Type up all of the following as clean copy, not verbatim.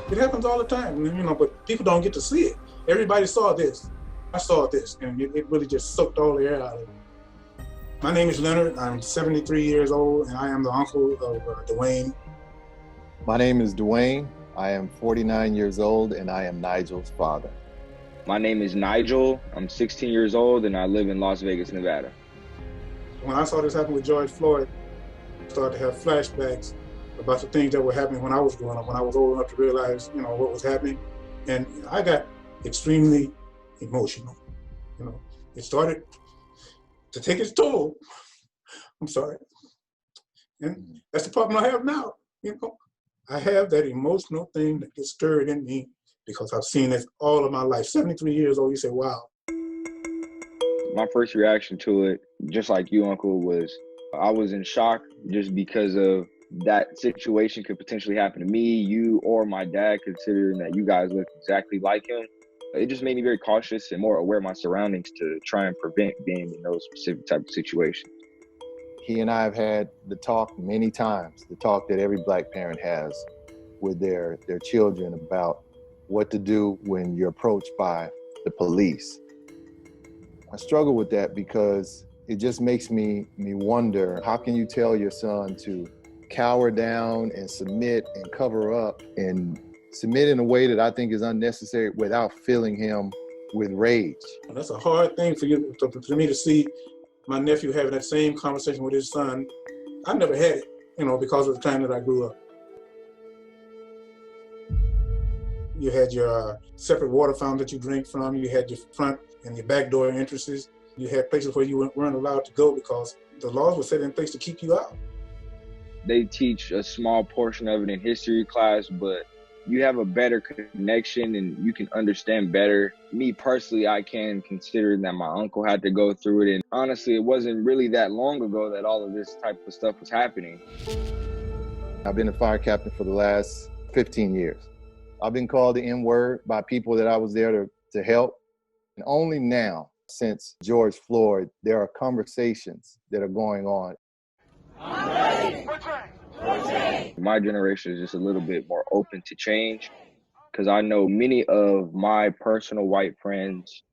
It happens all the time, but people don't get to see it. Everybody saw this. I saw this, and it really just sucked all the air out of it. My name is Leonard. I'm 73 years old, and I am the uncle of Duane. My name is Duane. I am 49 years old, and I am Nigel's father. My name is Nijel. I'm 16 years old, and I live in Las Vegas, Nevada. When I saw this happen with George Floyd, I started to have flashbacks about the things that were happening when I was growing up, when I was old enough to realize, what was happening. And I got extremely emotional. It started to take its toll. I'm sorry. And that's the problem I have now. I have that emotional thing that gets stirred in me because I've seen this all of my life. 73 years old, you say, wow. My first reaction to it, just like you, Uncle, was I was in shock just because of that situation could potentially happen to me, you, or my dad, considering that you guys look exactly like him. It just made me very cautious and more aware of my surroundings to try and prevent being in those specific type of situations. He and I have had the talk many times, the talk that every Black parent has with their children about what to do when you're approached by the police. I struggle with that because it just makes me wonder, how can you tell your son to cower down and submit and cover up and submit in a way that I think is unnecessary without filling him with rage? That's a hard thing for me to see my nephew having that same conversation with his son. I never had it, because of the time that I grew up. You had your separate water fountain that you drink from. You had your front and your back door entrances. You had places where you weren't allowed to go because the laws were set in place to keep you out. They teach a small portion of it in history class, but you have a better connection and you can understand better. Me personally, I can consider that my uncle had to go through it. And honestly, it wasn't really that long ago that all of this type of stuff was happening. I've been a fire captain for the last 15 years. I've been called the N-word by people that I was there to help. And only now, since George Floyd, there are conversations that are going on. I'm ready for change. My generation is just a little bit more open to change because I know many of my personal white friends,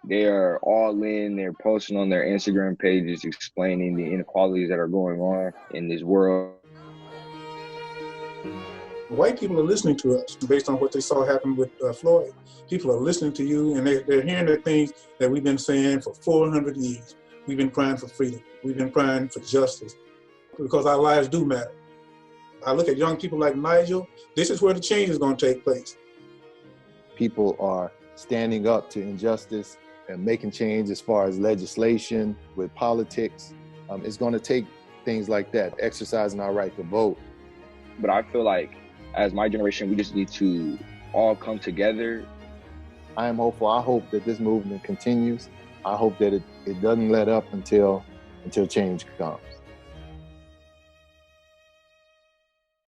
they are all in, they're posting on their Instagram pages explaining the inequalities that are going on in this world. White people are listening to us based on what they saw happen with Floyd. People are listening to you, and they're hearing the things that we've been saying for 400 years. We've been crying for freedom. We've been crying for justice because our lives do matter. I look at young people like Nijel. This is where the change is going to take place. People are standing up to injustice and making change as far as legislation, with politics. It's going to take things like that, exercising our right to vote. But I feel like as my generation, we just need to all come together. I am hopeful. I hope that this movement continues. I hope that it doesn't let up until change comes.